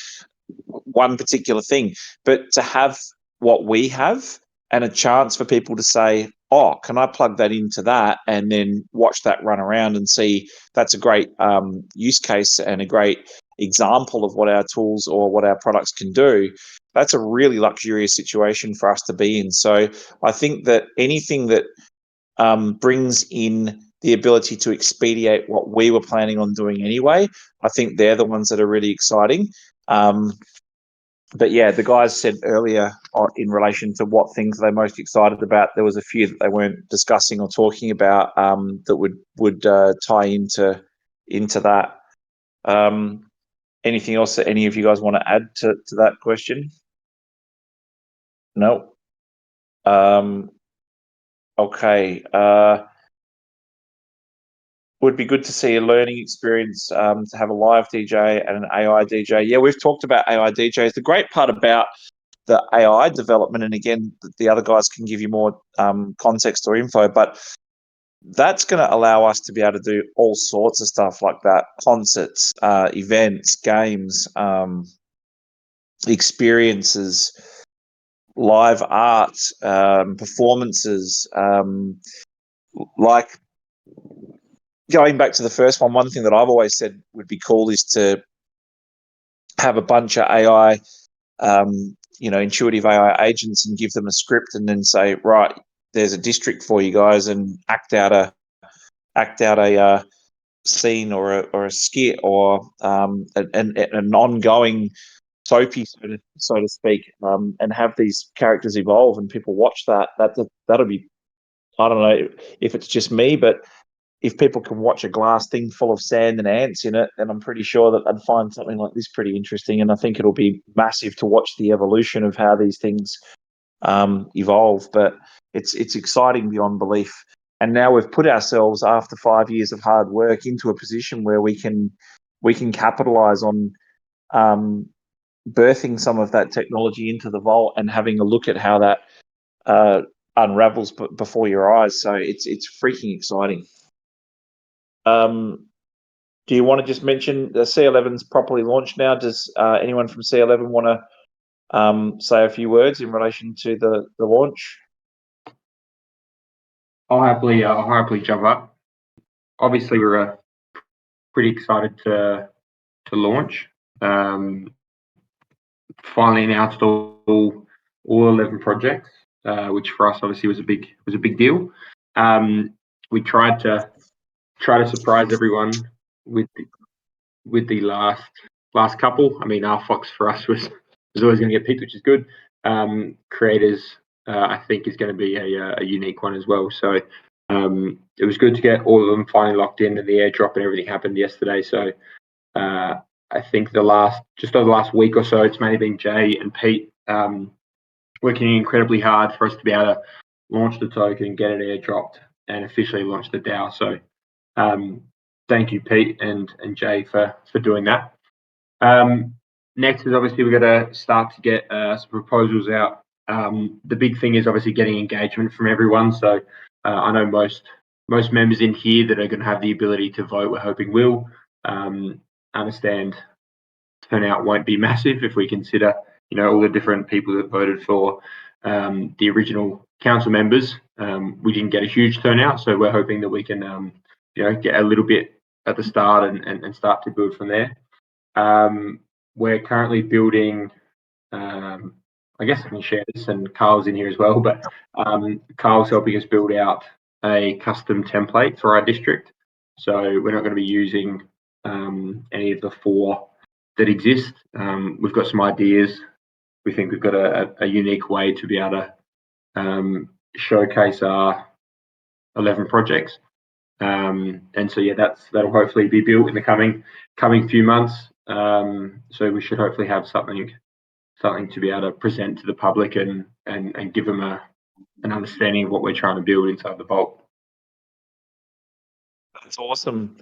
one particular thing. But to have what we have and a chance for people to say, oh, can I plug that into that, and then watch that run around and see, that's a great use case and a great example of what our tools or what our products can do. That's a really luxurious situation for us to be in. So I think that anything that brings in the ability to expedite what we were planning on doing anyway, I think they're the ones that are really exciting. But yeah, the guys said earlier in relation to what things they're most excited about, there was a few that they weren't discussing or talking about that would tie into that. Anything else that any of you guys want to add to that question? No. Okay. Would be good to see a learning experience to have a live DJ and an AI DJ. Yeah, we've talked about AI DJs. The great part about the AI development, and again, the other guys can give you more context or info, but that's going to allow us to be able to do all sorts of stuff like that: concerts, events, games, experiences, live art, performances. Like going back to the first one thing that I've always said would be cool is to have a bunch of AI, intuitive AI agents, and give them a script, and then say, right, there's a district for you guys, and act out a scene or a skit or an ongoing soapy, so to speak, and have these characters evolve and people watch that. That'll be, I don't know if it's just me, but if people can watch a glass thing full of sand and ants in it, then I'm pretty sure that I'd find something like this pretty interesting. And I think it'll be massive to watch the evolution of how these things evolve. But it's exciting beyond belief. And now we've put ourselves, after 5 years of hard work, into a position where we can capitalize on birthing some of that technology into the vault and having a look at how that unravels before your eyes. So it's freaking exciting. Do you want to just mention the C11's properly launched now? Does anyone from C11 want to say a few words in relation to the launch? I'll happily jump up. Obviously, we're pretty excited to launch. Finally announced all 11 projects, which for us obviously was a big deal. We tried to surprise everyone with the last couple. I mean, RFOX for us was always going to get picked, which is good. Creators, I think, is going to be a unique one as well. So it was good to get all of them finally locked in, and the airdrop and everything happened yesterday. So I think just over the last week or so, it's mainly been Jay and Pete working incredibly hard for us to be able to launch the token, get it airdropped, and officially launch the DAO. So thank you, Pete and Jay, for doing that. Next is obviously we've got to start to get some proposals out. The big thing is obviously getting engagement from everyone. So I know most members in here that are going to have the ability to vote, we're hoping will. Understand turnout won't be massive if we consider, all the different people that voted for the original council members. We didn't get a huge turnout, so we're hoping that we can, get a little bit at the start and start to build from there. We're currently building, I guess I can share this, and Carl's in here as well, but Carl's helping us build out a custom template for our district. So we're not going to be using any of the 4 that exist. We've got some ideas. We think we've got a unique way to be able to showcase our 11 projects. And so that'll hopefully be built in the coming few months. So we should hopefully have something to be able to present to the public and give them an understanding of what we're trying to build inside the Vault. That's awesome.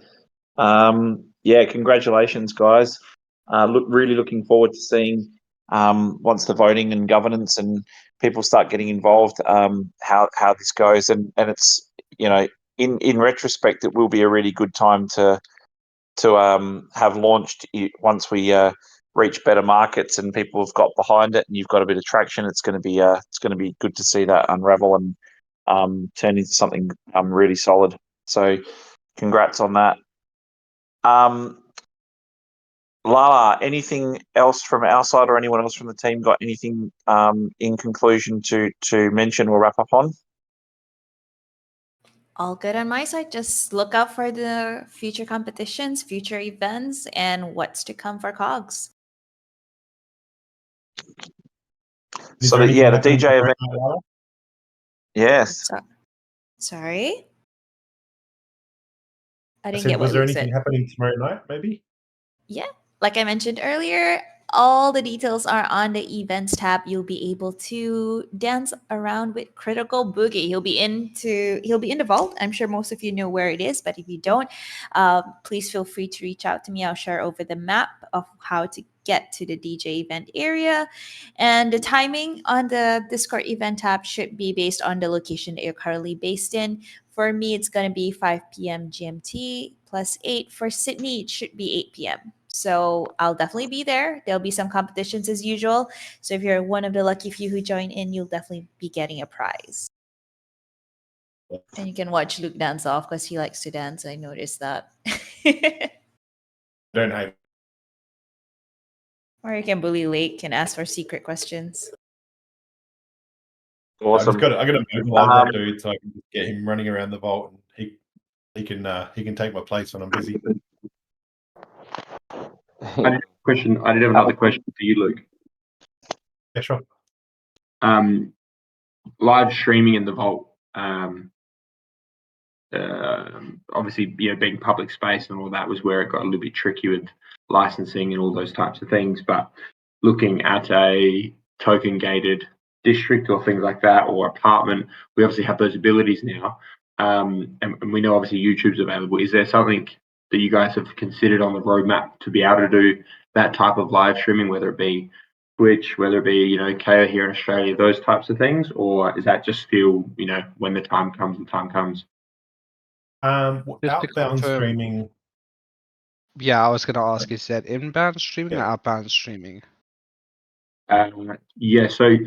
Congratulations, guys. Really looking forward to seeing once the voting and governance and people start getting involved, how this goes. And it's, in retrospect, it will be a really good time to have launched once we reach better markets and people have got behind it and you've got a bit of traction. It's going to be good to see that unravel and turn into something really solid. So congrats on that. Lala, anything else from our side or anyone else from the team got anything in conclusion to mention or wrap up on? All good on my side. Just look out for the future competitions, future events, and what's to come for COGs. So the DJ event. Yes. Sorry? I didn't said, get what was there Luke anything said. happening tomorrow night, maybe? Yeah, like I mentioned earlier, all the details are on the events tab. You'll be able to dance around with Critical Boogie. He'll be in the vault. I'm sure most of you know where it is, but if you don't, please feel free to reach out to me. I'll share over the map of how to get to the DJ event area. And the timing on the Discord event tab should be based on the location that you're currently based in. For me, it's going to be 5 p.m. GMT plus 8. For Sydney, it should be 8 p.m. So I'll definitely be there. There'll be some competitions as usual. So if you're one of the lucky few who join in, you'll definitely be getting a prize. And you can watch Luke dance off because he likes to dance. I noticed that. Don't hate. Or you can bully Lake and ask for secret questions. Awesome. I got to mobilize that dude so I can get him running around the vault, and he can take my place when I'm busy. I did have another question for you, Luke. Yeah, sure. Live streaming in the vault. Obviously, being public space and all that was where it got a little bit tricky with licensing and all those types of things. But looking at a token gated district or things like that, or apartment, we obviously have those abilities now. And we know obviously YouTube's available. Is there something that you guys have considered on the roadmap to be able to do that type of live streaming, whether it be Twitch, whether it be, KO here in Australia, those types of things? Or is that just still, when the time comes, the time comes? Outbound streaming. Yeah, I was going to ask, is that inbound streaming or outbound streaming? So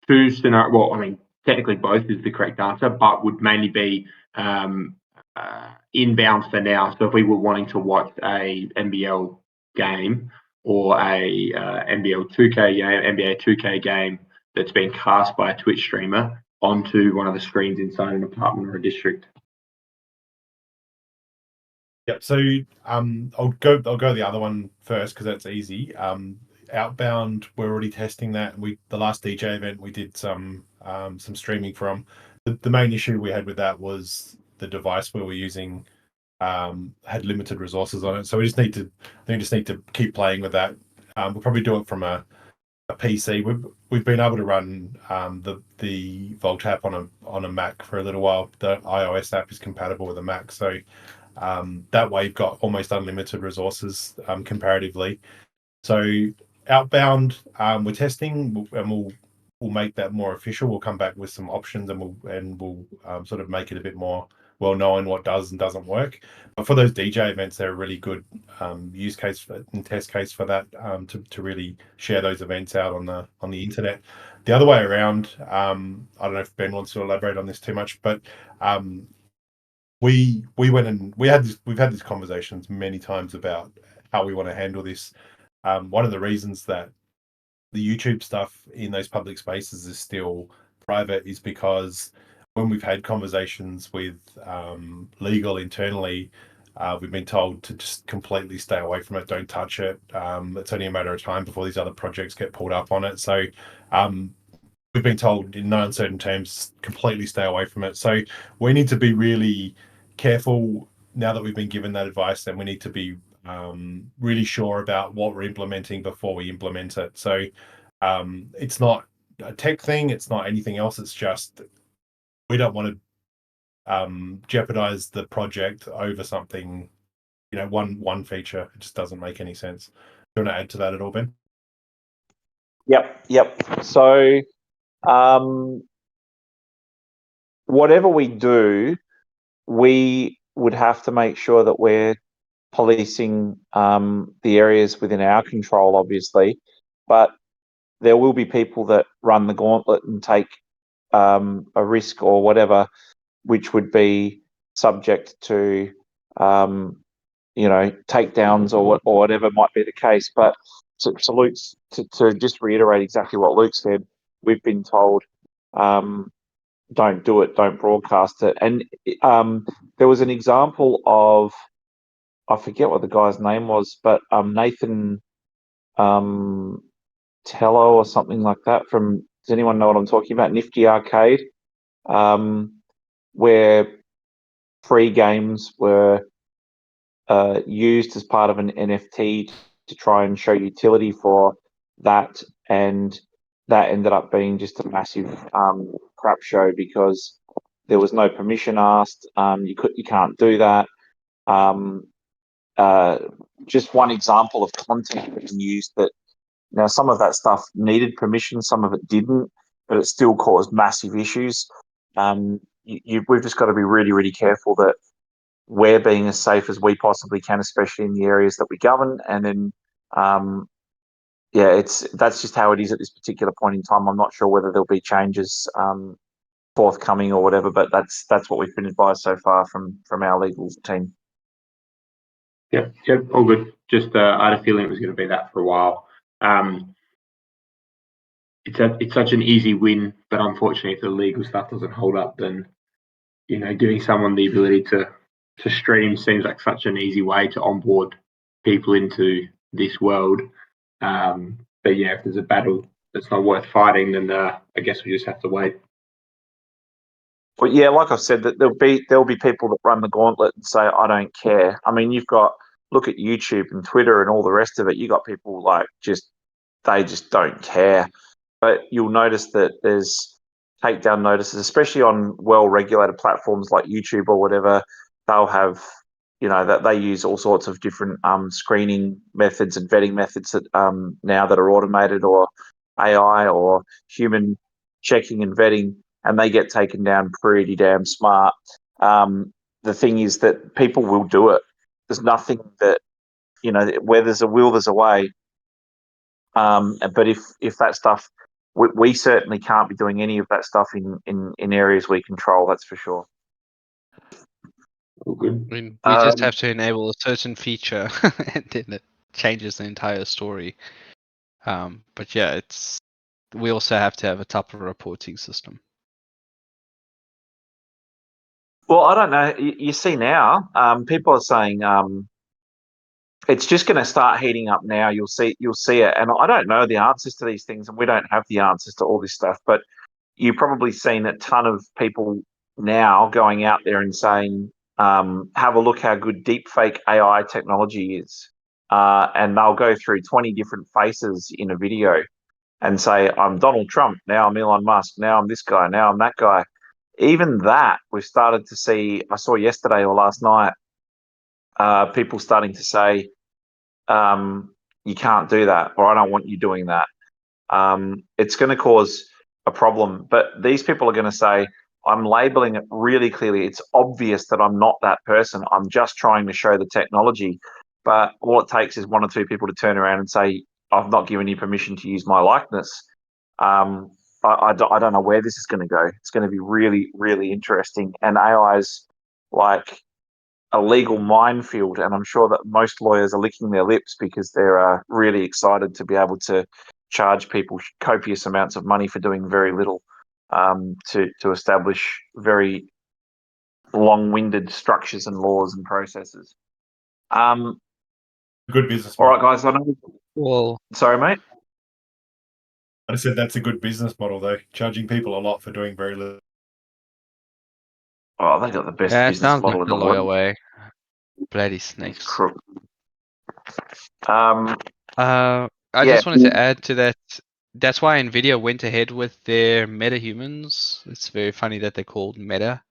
two scenarios. Well, I mean, technically both is the correct answer, but would mainly be inbound for now. So if we were wanting to watch a NBL game or a NBL 2K game, NBA 2K game that's been cast by a Twitch streamer onto one of the screens inside an apartment or a district. Yep. So I'll go the other one first because that's easy. Outbound, we're already testing that. The last DJ event we did some streaming from. The main issue we had with that was the device we were using had limited resources on it. So we just need to keep playing with that. We'll probably do it from a PC. We've been able to run the Valt app on a Mac for a little while. The iOS app is compatible with a Mac, so that way you've got almost unlimited resources comparatively. So Outbound, we're testing, and we'll make that more official. We'll come back with some options, and we'll sort of make it a bit more well known what does and doesn't work. But for those DJ events, they're a really good use case and test case for that, to really share those events out on the internet. The other way around, I don't know if Ben wants to elaborate on this too much, but we went and we've had these conversations many times about how we want to handle this. One of the reasons that the YouTube stuff in those public spaces is still private is because when we've had conversations with legal internally, we've been told to just completely stay away from it. Don't touch it. It's only a matter of time before these other projects get pulled up on it. So we've been told in no uncertain terms, completely stay away from it. So we need to be really careful now that we've been given that advice, and we need to be really sure about what we're implementing before we implement it. So it's not a tech thing, it's not anything else, it's just we don't want to jeopardize the project over something, one feature. It just doesn't make any sense. Do you want to add to that at all, Ben? Yep. So whatever we do, we would have to make sure that we're policing the areas within our control, obviously, but there will be people that run the gauntlet and take a risk or whatever, which would be subject to takedowns or whatever might be the case. But to just reiterate exactly what Luke said, we've been told don't do it, don't broadcast it. And there was an example of, I forget what the guy's name was, but Nathan Tello or something like that from, does anyone know what I'm talking about? Nifty Arcade, where free games were used as part of an NFT to try and show utility for that, and that ended up being just a massive crap show because there was no permission asked. You can't do that. Just one example of content being used that, now some of that stuff needed permission, some of it didn't, but it still caused massive issues. We've just got to be really, really careful that we're being as safe as we possibly can, especially in the areas that we govern. And then, that's just how it is at this particular point in time. I'm not sure whether there'll be changes forthcoming or whatever, but that's what we've been advised so far from our legal team. Yep, all good. Just I had a feeling it was going to be that for a while. It's such an easy win, but unfortunately, if the legal stuff doesn't hold up, then giving someone the ability to stream seems like such an easy way to onboard people into this world. But yeah, if there's a battle that's not worth fighting, then I guess we just have to wait. But yeah, like I said, that there'll be people that run the gauntlet and say, I don't care. I mean, look at YouTube and Twitter and all the rest of it. You got people like they just don't care. But you'll notice that there's takedown notices, especially on well-regulated platforms like YouTube or whatever. They'll have, that they use all sorts of different screening methods and vetting methods that now that are automated or AI or human checking and vetting, and they get taken down pretty damn smart. The thing is that people will do it. There's nothing that, where there's a will, there's a way. But if that stuff, we certainly can't be doing any of that stuff in areas we control. That's for sure. All good. I mean, we just have to enable a certain feature, and then it changes the entire story. But yeah, we also have to have a type of reporting system. Well, I don't know. You see now, people are saying it's just going to start heating up now. You'll see it, and I don't know the answers to these things, and we don't have the answers to all this stuff. But you've probably seen a ton of people now going out there and saying, "Have a look how good deepfake AI technology is," and they'll go through 20 different faces in a video and say, "I'm Donald Trump. Now I'm Elon Musk. Now I'm this guy. Now I'm that guy." Even that, we've started to see. I saw yesterday or last night people starting to say, you can't do that, or I don't want you doing that. It's going to cause a problem. But these people are going to say, I'm labeling it really clearly. It's obvious that I'm not that person. I'm just trying to show the technology. But all it takes is one or two people to turn around and say, I've not given you permission to use my likeness. I don't know where this is going to go. It's going to be really, really interesting. And AI is like a legal minefield, and I'm sure that most lawyers are licking their lips because they're really excited to be able to charge people copious amounts of money for doing very little, to establish very long-winded structures and laws and processes. Good business All model. right, guys. I know. Well, Sorry, mate. I said that's a good business model, though. Charging people a lot for doing very little. Oh, they got the best yeah, it business sounds model like in the the lawyer world. way. Bloody It's snakes. crook. I Yeah. just wanted to add to that. That's why Nvidia went ahead with their MetaHumans. It's very funny that they're called Meta.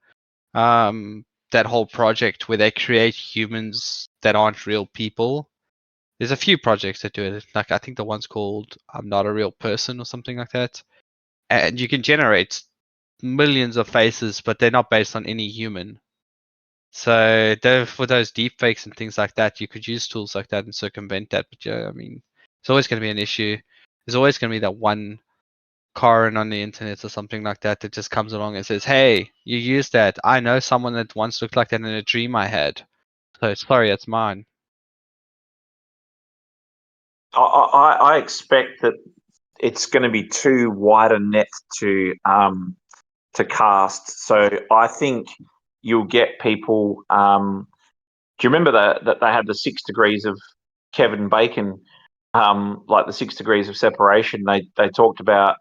That whole project where they create humans that aren't real people. There's a few projects that do it. Like I think the one's called "I'm Not a Real Person" or something like that. And you can generate millions of faces, but they're not based on any human. So for those deepfakes and things like that, you could use tools like that and circumvent that. But yeah, I mean, it's always going to be an issue. There's always going to be that one Karen on the internet or something like that that just comes along and says, "Hey, you used that. I know someone that once looked like that in a dream I had. So sorry, it's mine." I expect that it's going to be too wide a net to cast. So I think you'll get people. Do you remember that they had the 6 degrees of Kevin Bacon, like the 6 degrees of separation? They talked about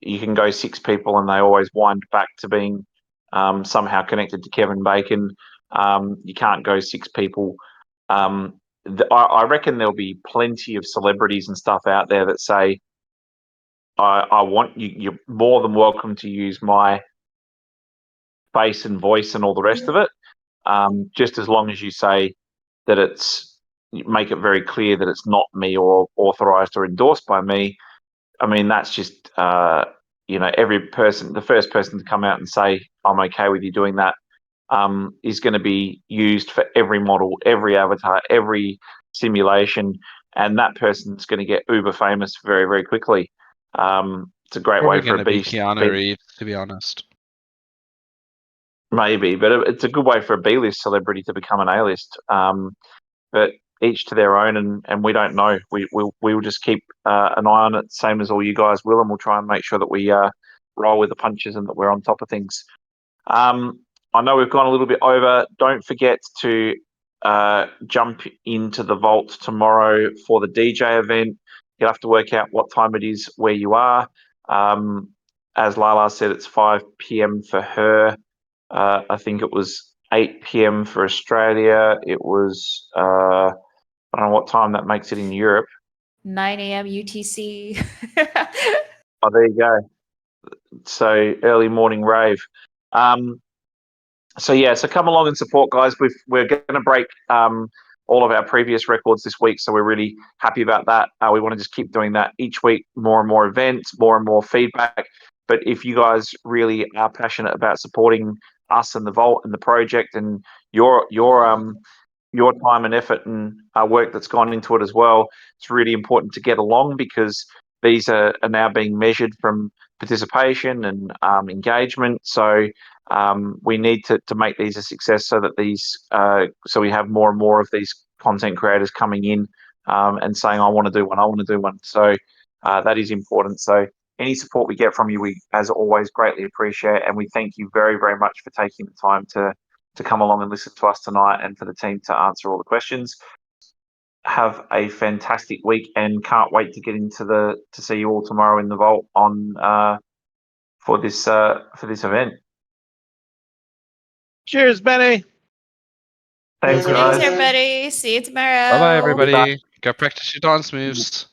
you can go 6 people and they always wind back to being somehow connected to Kevin Bacon. You can't go 6 people. I reckon there'll be plenty of celebrities and stuff out there that say, I want you, you're more than welcome to use my face and voice and all the rest of it. Just as long as you say that make it very clear that it's not me or authorized or endorsed by me. I mean, that's just, every person, the first person to come out and say, I'm okay with you doing that, is going to be used for every model, every avatar, every simulation. And that person's going to get uber famous very, very quickly. It's a great Probably way for going a to be beast. Keanu Reeves, to be honest. Maybe, but it's a good way for a B-list celebrity to become an A-list. But each to their own, and we don't know. We'll just keep an eye on it, same as all you guys will, and we'll try and make sure that we roll with the punches and that we're on top of things. I know we've gone a little bit over. Don't forget to jump into the Vault tomorrow for the DJ event. You'll have to work out what time it is where you are. As Lala said, it's 5 p.m. for her. I think it was 8 p.m. for Australia. It was, I don't know what time that makes it in Europe. 9 a.m. UTC. Oh, there you go. So early morning rave. So come along and support, guys. We're going to break all of our previous records this week, so we're really happy about that. We want to just keep doing that each week, more and more events, more and more feedback. But if you guys really are passionate about supporting us and the Vault and the project and your time and effort and work that's gone into it as well, it's really important to get along because these are now being measured from participation and engagement. So we need to make these a success so that so we have more and more of these content creators coming in and saying, I want to do one. So that is important. So any support we get from you, we, as always, greatly appreciate. And we thank you very, very much for taking the time to to come along and listen to us tonight, and for the team to answer all the questions. Have a fantastic week, and can't wait to get into to see you all tomorrow in the Vault on for this event. Cheers, Benny. Thanks, Thanks, guys. everybody. See you tomorrow. Bye bye, everybody. Go practice your dance moves.